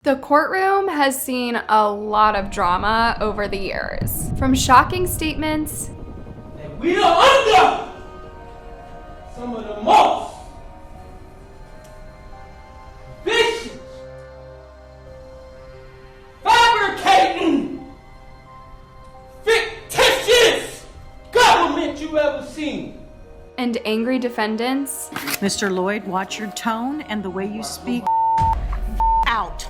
The courtroom has seen a lot of drama over the years. From shocking statements, and we are under some of the most vicious, fabricating, fictitious government you ever seen. And angry defendants. Mr. Lloyd, watch your tone and the way you speak. Out.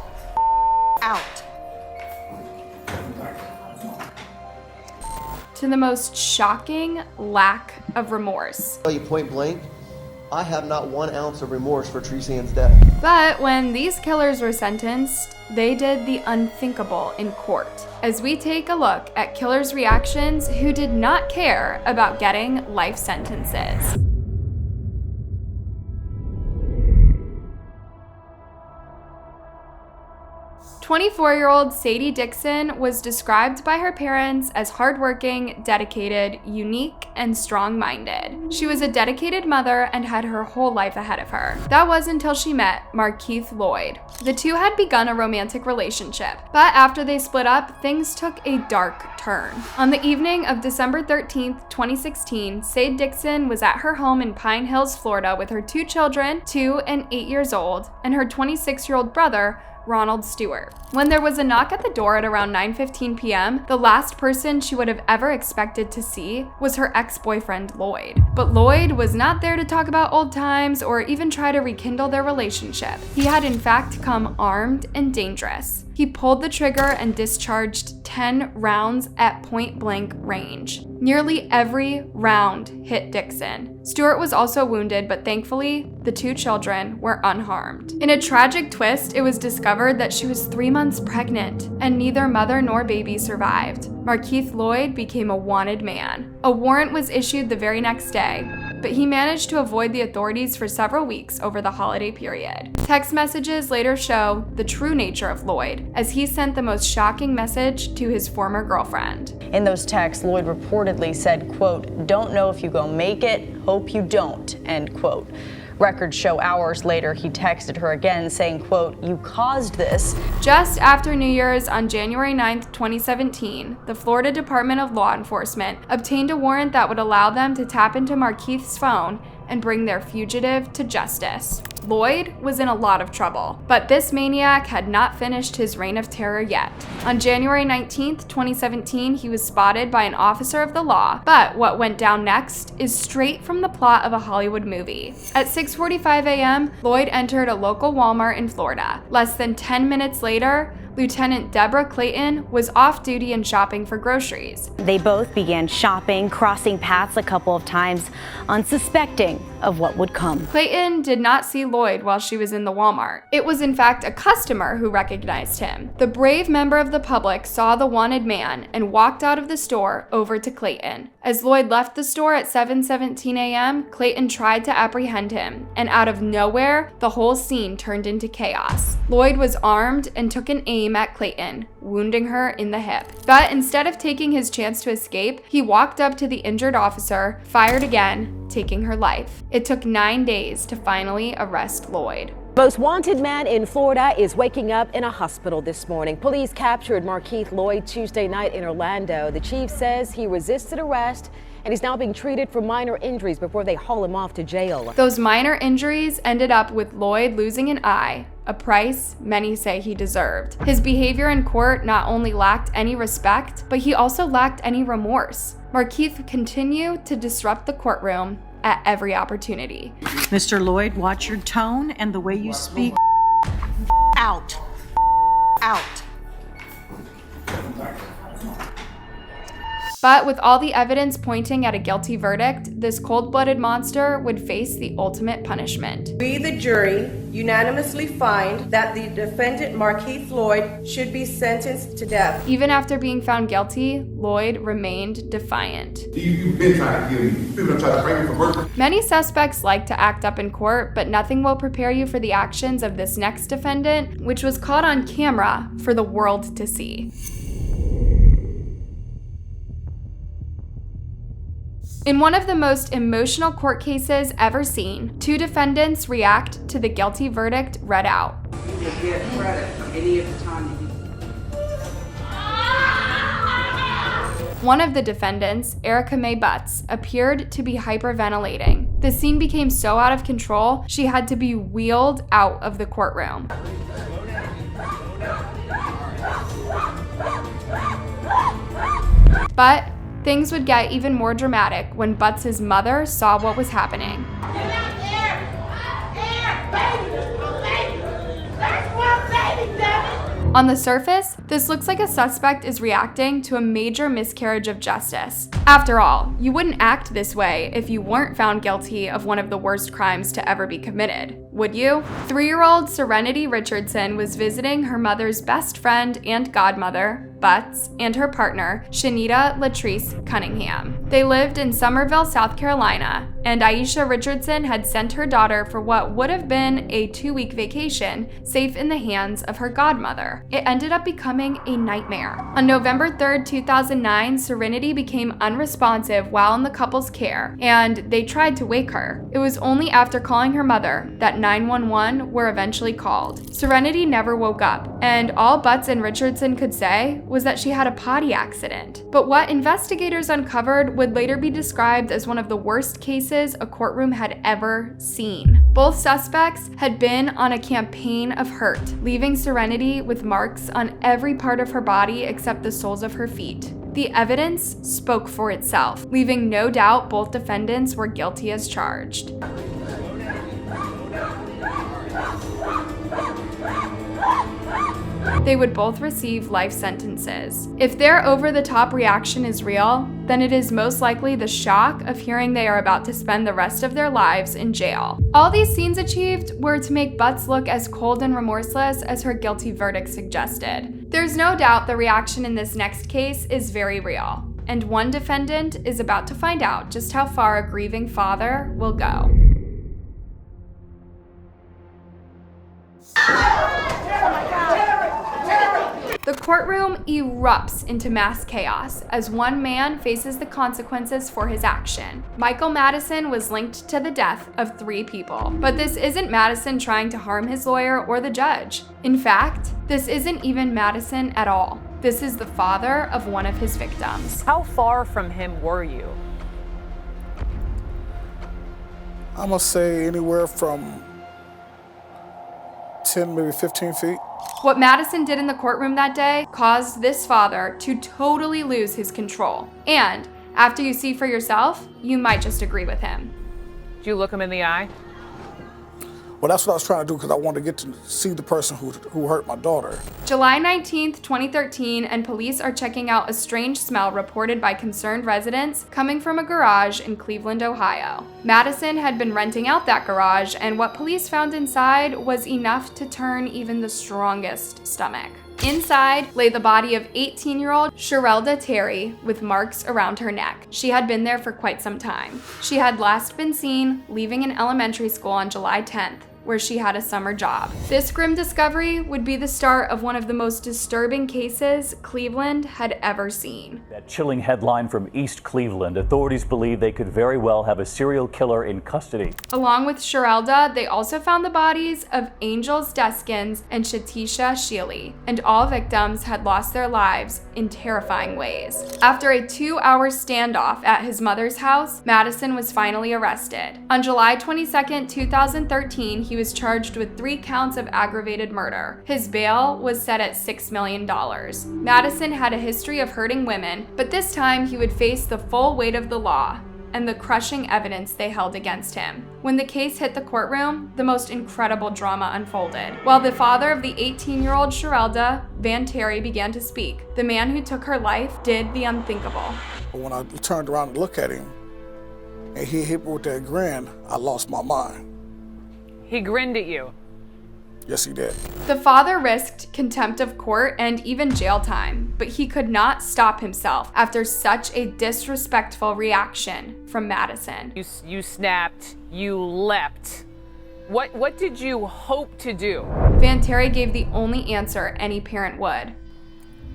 To the most shocking lack of remorse. Tell you point blank, I have not 1 ounce of remorse for TereseAnn's death. But when these killers were sentenced, they did the unthinkable in court. As we take a look at killers' reactions who did not care about getting life sentences. "24-year-old Sadie Dixon was described by her parents as hardworking, dedicated, unique, and strong-minded. She was a dedicated mother and had her whole life ahead of her. That was until she met Markei Lloyd. The two had begun a romantic relationship, but after they split up, things took a dark turn. On the evening of December 13th, 2016, Sadie Dixon was at her home in Pine Hills, Florida with her 2 children, 2 and 8 years old, and her 26-year-old brother, Ronald Stewart. When there was a knock at the door at around 9:15 p.m., the last person she would have ever expected to see was her ex-boyfriend, Loyd. But Loyd was not there to talk about old times or even try to rekindle their relationship. He had in fact come armed and dangerous. He pulled the trigger and discharged 10 rounds at point-blank range. Nearly every round hit Dixon. Stewart was also wounded, but thankfully, the 2 children were unharmed. In a tragic twist, it was discovered that she was 3 months pregnant, and neither mother nor baby survived. Markei Lloyd became a wanted man. A warrant was issued the very next day, but he managed to avoid the authorities for several weeks over the holiday period. Text messages later show the true nature of Loyd, as he sent the most shocking message to his former girlfriend. In those texts, Loyd reportedly said, quote, "Don't know if you gon' make it, hope you don't," end quote. Records show hours later he texted her again saying, quote, "You caused this." Just after New Year's on January 9th, 2017, the Florida Department of Law Enforcement obtained a warrant that would allow them to tap into Markei's phone and bring their fugitive to justice. Loyd was in a lot of trouble, but this maniac had not finished his reign of terror yet. On January 19th, 2017, he was spotted by an officer of the law, but what went down next is straight from the plot of a Hollywood movie. At 6:45 a.m., Loyd entered a local Walmart in Florida. Less than 10 minutes later, Lieutenant Deborah Clayton was off duty and shopping for groceries. They both began shopping, crossing paths a couple of times, unsuspecting of what would come. Clayton did not see Loyd while she was in the Walmart. It was in fact a customer who recognized him. The brave member of the public saw the wanted man and walked out of the store over to Clayton. As Loyd left the store at 7:17 a.m., Clayton tried to apprehend him, and out of nowhere, the whole scene turned into chaos. Loyd was armed and took an aim at Clayton, wounding her in the hip. But instead of taking his chance to escape, he walked up to the injured officer, fired again, taking her life. It took 9 days to finally arrest Loyd. Most wanted man in Florida is waking up in a hospital this morning. Police captured Markei Lloyd Tuesday night in Orlando. The chief says he resisted arrest and he's now being treated for minor injuries before they haul him off to jail. Those minor injuries ended up with Loyd losing an eye, a price many say he deserved. His behavior in court not only lacked any respect, but he also lacked any remorse. Markei continued to disrupt the courtroom at every opportunity. Mr. Lloyd, watch your tone and the way you speak. Out. But with all the evidence pointing at a guilty verdict, this cold-blooded monster would face the ultimate punishment. We, the jury, unanimously find that the defendant, Markei Lloyd, should be sentenced to death. Even after being found guilty, Loyd remained defiant. You've been trying to kill me. You've been trying to frame me for murder. Many suspects like to act up in court, but nothing will prepare you for the actions of this next defendant, which was caught on camera for the world to see. In one of the most emotional court cases ever seen, 2 defendants react to the guilty verdict read out. You get credit. any of the time that you... One of the defendants, Erica Mae Butts, appeared to be hyperventilating. The scene became so out of control, she had to be wheeled out of the courtroom. But things would get even more dramatic when Butts' mother saw what was happening. On the surface, this looks like a suspect is reacting to a major miscarriage of justice. After all, you wouldn't act this way if you weren't found guilty of one of the worst crimes to ever be committed, would you? 3-year-old Serenity Richardson was visiting her mother's best friend and godmother, Butts, and her partner, Shanita Latrice Cunningham. They lived in Summerville, South Carolina, and Aisha Richardson had sent her daughter for what would have been a 2-week vacation, safe in the hands of her godmother. It ended up becoming a nightmare. On November 3rd, 2009, Serenity became unresponsive while in the couple's care, and they tried to wake her. It was only after calling her mother that 911 were eventually called. Serenity never woke up, and all Butts and Richardson could say was that she had a potty accident. But what investigators uncovered would later be described as one of the worst cases a courtroom had ever seen. Both suspects had been on a campaign of hurt, leaving Serenity with marks on every part of her body except the soles of her feet. The evidence spoke for itself, leaving no doubt both defendants were guilty as charged. They would both receive life sentences. If their over-the-top reaction is real, then it is most likely the shock of hearing they are about to spend the rest of their lives in jail. All these scenes achieved were to make Butts look as cold and remorseless as her guilty verdict suggested. There's no doubt the reaction in this next case is very real, and one defendant is about to find out just how far a grieving father will go. The courtroom erupts into mass chaos as one man faces the consequences for his action. Michael Madison was linked to the death of 3 people. But this isn't Madison trying to harm his lawyer or the judge. In fact, this isn't even Madison at all. This is the father of one of his victims. How far from him were you? I'm gonna say anywhere from 10, maybe 15 feet. What Madison did in the courtroom that day caused this father to totally lose his control. And after you see for yourself, you might just agree with him. Did you look him in the eye? Well, that's what I was trying to do because I wanted to get to see the person who hurt my daughter. July 19th, 2013, and police are checking out a strange smell reported by concerned residents coming from a garage in Cleveland, Ohio. Madison had been renting out that garage, and what police found inside was enough to turn even the strongest stomach. Inside lay the body of 18-year-old Sherelda Terry with marks around her neck. She had been there for quite some time. She had last been seen leaving an elementary school on July 10th, where she had a summer job. This grim discovery would be the start of one of the most disturbing cases Cleveland had ever seen. That chilling headline from East Cleveland, authorities believe they could very well have a serial killer in custody. Along with Sherelda, they also found the bodies of Angels Deskins and Shatisha Shealy, and all victims had lost their lives in terrifying ways. After a 2-hour standoff at his mother's house, Madison was finally arrested. On July 22nd, 2013, he was charged with 3 counts of aggravated murder. His bail was set at $6 million. Madison had a history of hurting women, but this time he would face the full weight of the law and the crushing evidence they held against him. When the case hit the courtroom, the most incredible drama unfolded. While the father of the 18-year-old Sherelda, Van Terry, began to speak, the man who took her life did the unthinkable. When I turned around to look at him, and he hit me with that grin, I lost my mind. He grinned at you. Yes, he did. The father risked contempt of court and even jail time, but he could not stop himself after such a disrespectful reaction from Madison. You snapped, you leapt. What did you hope to do? Van Terry gave the only answer any parent would.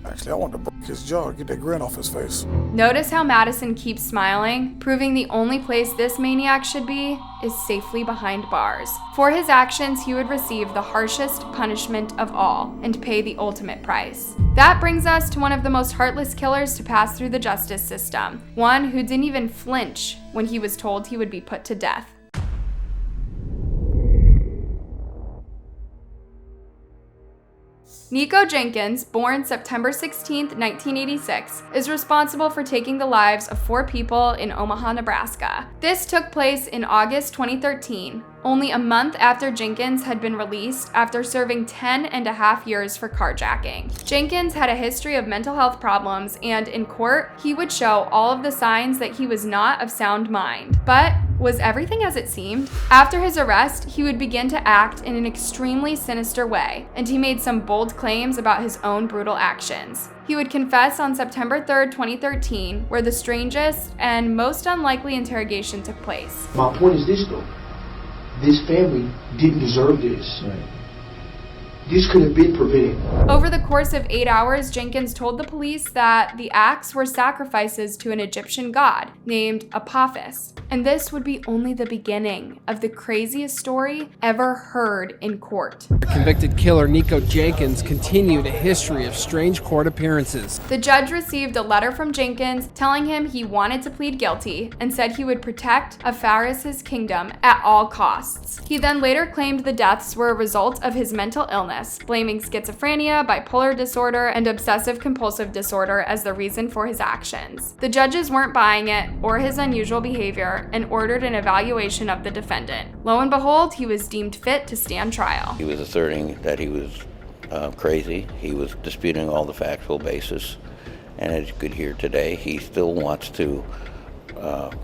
Actually, I want to break his jaw, get that grin off his face. Notice how Madison keeps smiling, proving the only place this maniac should be is safely behind bars. For his actions, he would receive the harshest punishment of all and pay the ultimate price. That brings us to one of the most heartless killers to pass through the justice system, one who didn't even flinch when he was told he would be put to death. Nico Jenkins, born September 16, 1986, is responsible for taking the lives of 4 people in Omaha, Nebraska. This took place in August 2013, only a month after Jenkins had been released after serving 10.5 years for carjacking. Jenkins had a history of mental health problems, and in court, he would show all of the signs that he was not of sound mind. But was everything as it seemed? After his arrest, he would begin to act in an extremely sinister way, and he made some bold claims about his own brutal actions. He would confess on September 3, 2013, where the strangest and most unlikely interrogation took place. My point is this, though. This family didn't deserve this. Right. This could have been prevented. Over the course of 8 hours, Jenkins told the police that the acts were sacrifices to an Egyptian god named Apophis. And this would be only the beginning of the craziest story ever heard in court. Convicted killer Nico Jenkins continued a history of strange court appearances. The judge received a letter from Jenkins telling him he wanted to plead guilty and said he would protect Ferguson's kingdom at all costs. He then later claimed the deaths were a result of his mental illness, blaming schizophrenia, bipolar disorder, and obsessive-compulsive disorder as the reason for his actions. The judges weren't buying it or his unusual behavior and ordered an evaluation of the defendant. Lo and behold, he was deemed fit to stand trial. He was asserting that he was crazy. He was disputing all the factual basis. And as you could hear today, he still wants to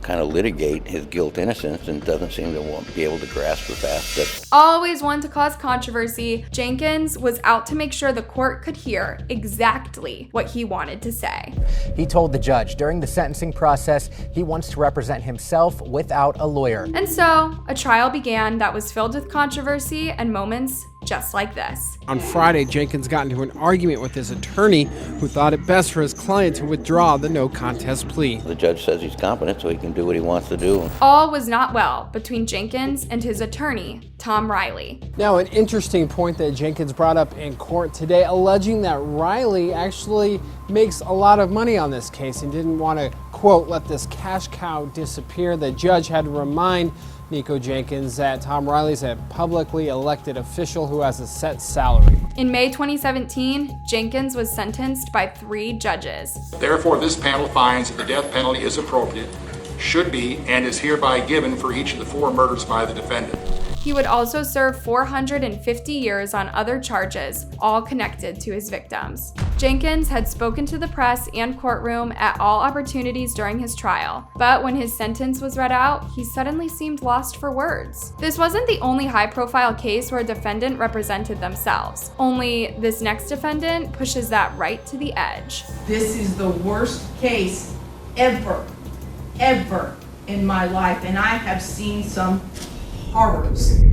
kind of litigate his guilt innocence and doesn't seem to be able to grasp the fact that always one to cause controversy, Jenkins was out to make sure the court could hear exactly what he wanted to say. He told the judge during the sentencing process he wants to represent himself without a lawyer. And so a trial began that was filled with controversy and moments just like this. On Friday, Jenkins got into an argument with his attorney, who thought it best for his client to withdraw the no contest plea. the judge says he's competent, so he can do what he wants to do. All was not well between Jenkins and his attorney, Tom Riley. Now, an interesting point that Jenkins brought up in court today, alleging that Riley actually makes a lot of money on this case and didn't want to, quote, let this cash cow disappear. The judge had to remind Nico Jenkins that Tom Riley's a publicly elected official who has a set salary. In May 2017, Jenkins was sentenced by 3 judges. Therefore, this panel finds that the death penalty is appropriate, should be, and is hereby given for each of the 4 murders by the defendant. He would also serve 450 years on other charges, all connected to his victims. Jenkins had spoken to the press and courtroom at all opportunities during his trial, but when his sentence was read out, he suddenly seemed lost for words. This wasn't the only high-profile case where a defendant represented themselves, only this next defendant pushes that right to the edge. This is the worst case ever in my life, and I have seen some horrors.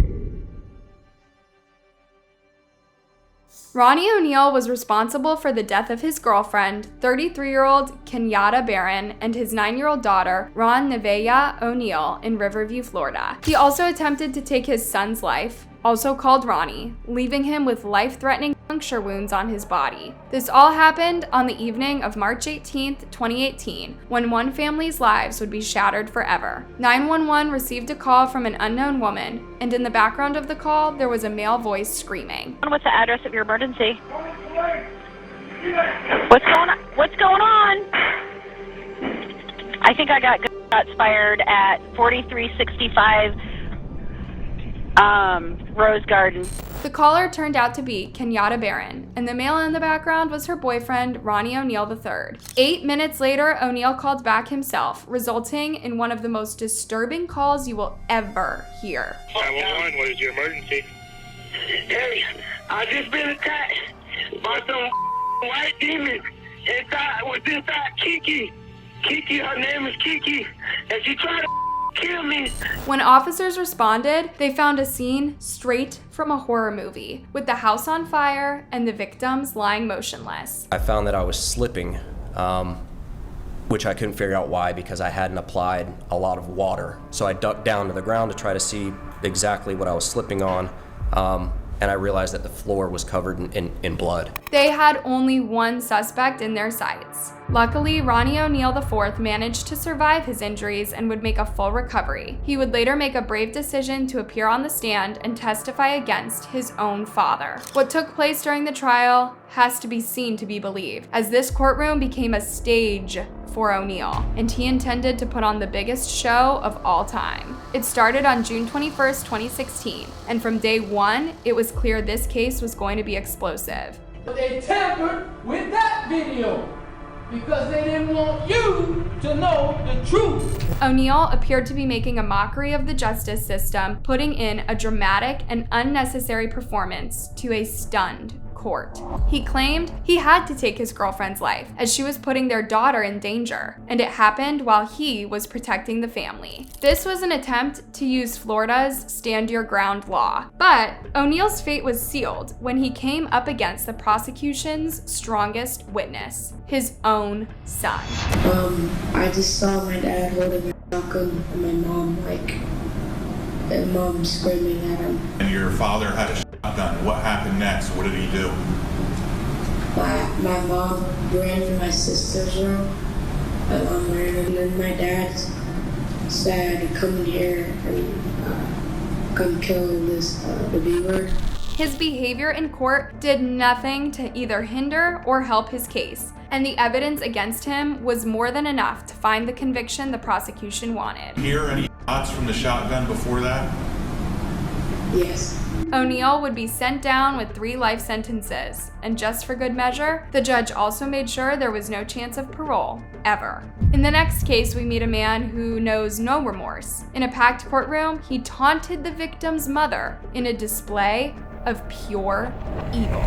Ronnie ONeal was responsible for the death of his girlfriend, 33-year-old Kenyatta Barron, and his 9-year-old daughter, Ronnie ONeal, in Riverview, Florida. He also attempted to take his son's life, also called Ronnie, leaving him with life-threatening puncture wounds on his body. This all happened on the evening of March 18th, 2018, when one family's lives would be shattered forever. 911 received a call from an unknown woman, and in the background of the call, there was a male voice screaming. What's the address of your emergency? What's going on? I think I got shots fired at 4365 Rose Garden. The caller turned out to be Kenyatta Barron, and the male in the background was her boyfriend, Ronnie ONeal III. 8 minutes later, ONeal called back himself, resulting in one of the most disturbing calls you will ever hear. 911, what is your emergency? Hey, I just been attacked by some white demon inside Kiki. Kiki, her name is Kiki, and she tried to kill me. When officers responded, they found a scene straight from a horror movie, with the house on fire and the victims lying motionless. I found that I was slipping, which I couldn't figure out why, because I hadn't applied a lot of water. So I ducked down to the ground to try to see exactly what I was slipping on, and I realized that the floor was covered in blood. They had only one suspect in their sights. Luckily, Ronnie ONeal IV managed to survive his injuries and would make a full recovery. He would later make a brave decision to appear on the stand and testify against his own father. What took place during the trial has to be seen to be believed, as this courtroom became a stage for ONeal, and he intended to put on the biggest show of all time. It started on June 21st, 2016, and from day one, it was clear this case was going to be explosive. They tampered with that video because they didn't want you to know the truth. ONeal appeared to be making a mockery of the justice system, putting in a dramatic and unnecessary performance to a stunned court. He claimed he had to take his girlfriend's life as she was putting their daughter in danger, and it happened while he was protecting the family. This was an attempt to use Florida's stand your ground law, but ONeal's fate was sealed when he came up against the prosecution's strongest witness, his own son. I just saw my dad holding a shotgun and my mom and mom screaming at him. And your father had a shotgun. What happened next? What did he do? My mom ran to my sister's room. My mom ran, and then my dad said, "Come here and come kill the B-word." His behavior in court did nothing to either hinder or help his case, and the evidence against him was more than enough to find the conviction the prosecution wanted. Hear any shots from the shotgun before that? Yes. ONeal would be sent down with 3 life sentences, and just for good measure, the judge also made sure there was no chance of parole, ever. In the next case, we meet a man who knows no remorse. In a packed courtroom, he taunted the victim's mother in a display of pure evil.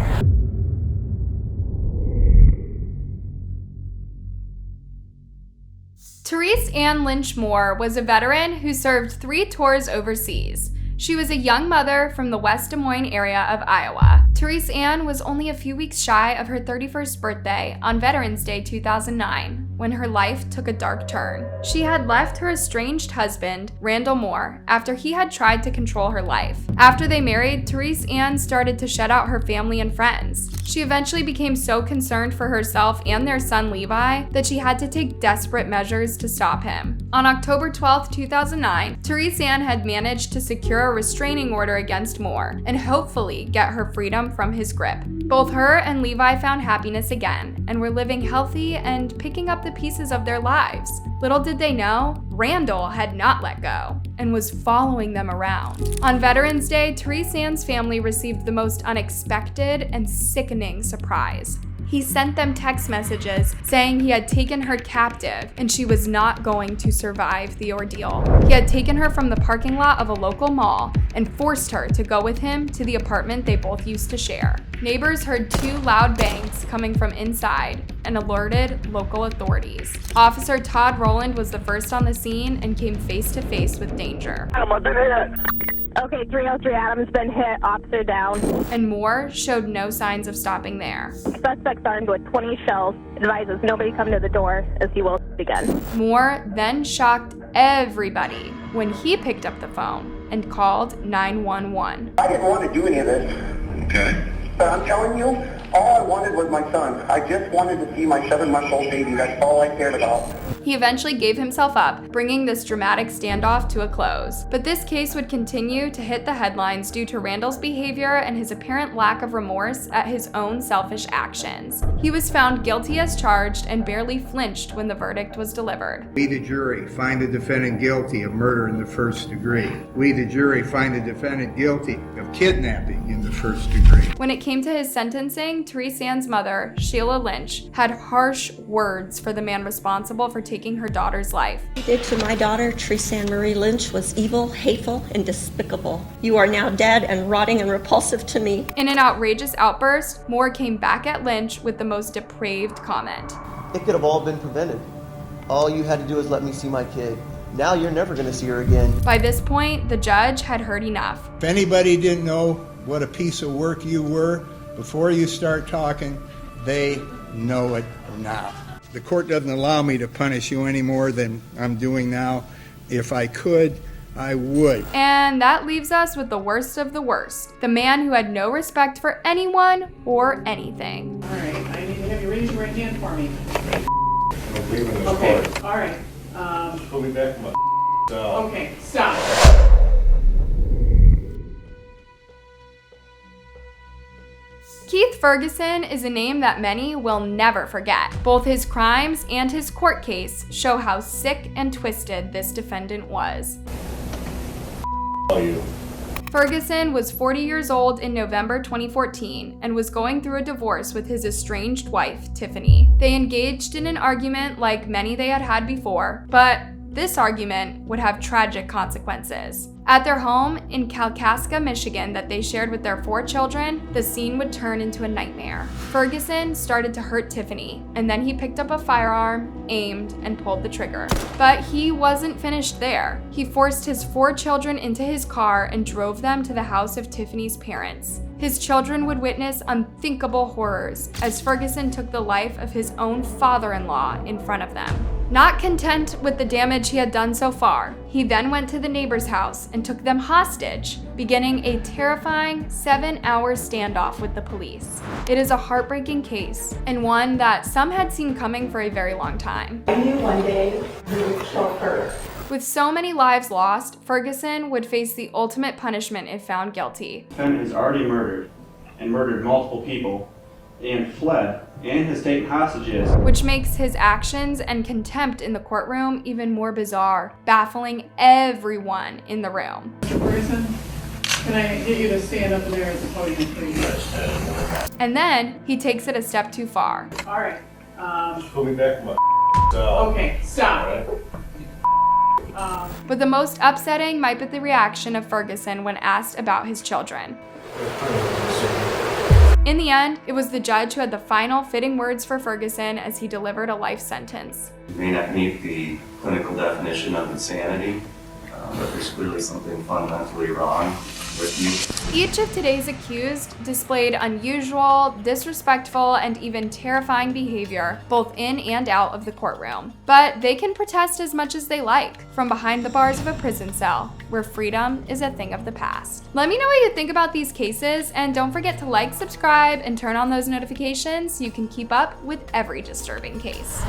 TereseAnn Lynch Moore was a veteran who served 3 tours overseas. She was a young mother from the West Des Moines area of Iowa. TereseAnn was only a few weeks shy of her 31st birthday on Veterans Day 2009, when her life took a dark turn. She had left her estranged husband, Randel Moore, after he had tried to control her life. After they married, TereseAnn started to shut out her family and friends. She eventually became so concerned for herself and their son Levi that she had to take desperate measures to stop him. On October 12, 2009, TereseAnn had managed to secure a restraining order against Moore and hopefully get her freedom from his grip. Both her and Levi found happiness again and were living healthy and picking up the pieces of their lives. Little did they know, Randel had not let go and was following them around. On Veterans Day, TereseAnn's family received the most unexpected and sickening surprise. He sent them text messages saying he had taken her captive and she was not going to survive the ordeal. He had taken her from the parking lot of a local mall and forced her to go with him to the apartment they both used to share. Neighbors heard 2 loud bangs coming from inside and alerted local authorities. Officer Todd Rowland was the first on the scene and came face to face with danger. Okay, 303 Adam's been hit, officer down. And Moore showed no signs of stopping there. Suspect's armed with 20 shells, advises nobody come to the door as he will again. Moore then shocked everybody when he picked up the phone and called 911. I didn't want to do any of this. Okay. But I'm telling you, all I wanted was my son. I just wanted to see my 7-month-old baby. That's all I cared about. He eventually gave himself up, bringing this dramatic standoff to a close. But this case would continue to hit the headlines due to Randel's behavior and his apparent lack of remorse at his own selfish actions. He was found guilty as charged and barely flinched when the verdict was delivered. We, the jury, find the defendant guilty of murder in the first degree. We, the jury, find the defendant guilty of kidnapping in the first degree. When it came to his sentencing, TereseAnn's mother, Sheila Lynch, had harsh words for the man responsible for taking her daughter's life. What you did to my daughter, TereseAnn Marie Lynch, was evil, hateful, and despicable. You are now dead and rotting and repulsive to me. In an outrageous outburst, Moore came back at Lynch with the most depraved comment. It could have all been prevented. All you had to do is let me see my kid. Now you're never going to see her again. By this point, the judge had heard enough. If anybody didn't know what a piece of work you were before you start talking, they know it now. The court doesn't allow me to punish you any more than I'm doing now. If I could, I would. And that leaves us with the worst of the worst. The man who had no respect for anyone or anything. All right, I need to have you raise your right hand for me. I'm leaving this Okay, court. all right. Pull me back from my cell. Okay, stop. Keith Ferguson is a name that many will never forget. Both his crimes and his court case show how sick and twisted this defendant was. You. Ferguson was 40 years old in November 2014 and was going through a divorce with his estranged wife, Tiffany. They engaged in an argument like many they had had before, but this argument would have tragic consequences. At their home in Kalkaska, Michigan that they shared with their 4 children, the scene would turn into a nightmare. Ferguson started to hurt Tiffany, and then he picked up a firearm, aimed, and pulled the trigger. But he wasn't finished there. He forced his 4 children into his car and drove them to the house of Tiffany's parents. His children would witness unthinkable horrors as Ferguson took the life of his own father-in-law in front of them. Not content with the damage he had done so far, he then went to the neighbor's house and took them hostage, beginning a terrifying 7-hour standoff with the police. It is a heartbreaking case, and one that some had seen coming for a very long time. I knew one day we would kill her. With so many lives lost, Ferguson would face the ultimate punishment if found guilty. The defendant has already murdered multiple people, and fled, and has taken hostages. Which makes his actions and contempt in the courtroom even more bizarre, baffling everyone in the room. Mr. Ferguson, can I get you to stand up there at the podium, please? And then he takes it a step too far. All right. Pull me back from my cell. Okay, stop. But the most upsetting might be the reaction of Ferguson when asked about his children. In the end, it was the judge who had the final fitting words for Ferguson as he delivered a life sentence. You may not meet the clinical definition of insanity, but there's clearly something fundamentally wrong with you. Each of today's accused displayed unusual, disrespectful, and even terrifying behavior, both in and out of the courtroom. But they can protest as much as they like, from behind the bars of a prison cell, where freedom is a thing of the past. Let me know what you think about these cases, and don't forget to like, subscribe, and turn on those notifications so you can keep up with every disturbing case.